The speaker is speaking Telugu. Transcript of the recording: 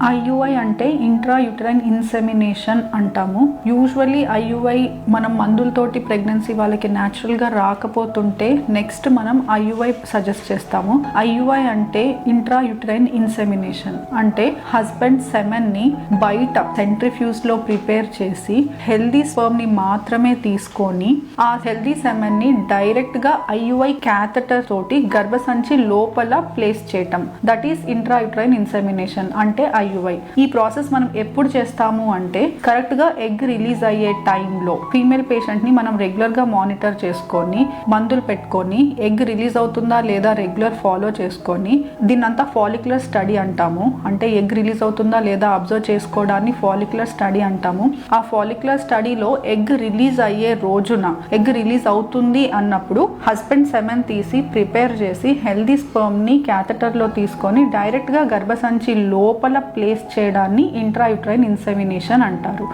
ఐయుఐ అంటే ఇంట్రా యూటరైన్ ఇన్సెమినేషన్ అంటాము. యూజువల్లీ ఐయుఐ మనం మందులతోటి ప్రెగ్నెన్సీ వాళ్ళకి న్యాచురల్గా రాకపోతుంటే నెక్స్ట్ మనం ఐయుఐ సజెస్ట్ చేస్తాము. ఐయుఐ అంటే ఇంట్రా యూటరైన్ ఇన్సెమినేషన్ అంటే హస్బెండ్ సెమెన్ని బయట సెంట్రిఫ్యూజ్లో ప్రిపేర్ చేసి హెల్దీ స్పర్మ్ని మాత్రమే తీసుకొని ఆ హెల్దీ సెమెన్ని డైరెక్ట్గా ఐయుఐ క్యాథెటర్ తోటి గర్భసంచి లోపల ప్లేస్ చేయటం, that is intra uterine insemination అంటే ఐయుఐ. ఈ ప్రాసెస్ మనం ఎప్పుడు చేస్తాము అంటే కరెక్ట్ గా ఎగ్ రిలీజ్ అయ్యే టైంలో ఫీమేల్ పేషెంట్ ని మనం రెగ్యులర్ గా మానిటర్ చేసుకొని మందులు పెట్టుకొని ఎగ్ రిలీజ్ అవుతుందా లేదా రెగ్యులర్ ఫాలో చేసుకొని దీన్నంతా ఫాలిక్యులర్ స్టడీ అంటాము. అంటే ఎగ్ రిలీజ్ అవుతుందా లేదా అబ్జర్వ్ చేసుకోవడాన్ని ఫాలిక్యులర్ స్టడీ అంటాము. ఆ ఫాలిక్యులర్ స్టడీలో ఎగ్ రిలీజ్ అయ్యే రోజున ఎగ్ రిలీజ్ అవుతుంది అన్నప్పుడు హస్బెండ్ సెమెన్ తీసి ప్రిపేర్ చేసి హెల్దీ స్పర్మ్ ని క్యాథెటర్ లో తీసుకొని డైరెక్ట్ గా గర్భసంచి లోపల ప్లేస్ చేయడాన్ని ఇంట్రా యూటరైన్ ఇన్సెమినేషన్ అంటారు.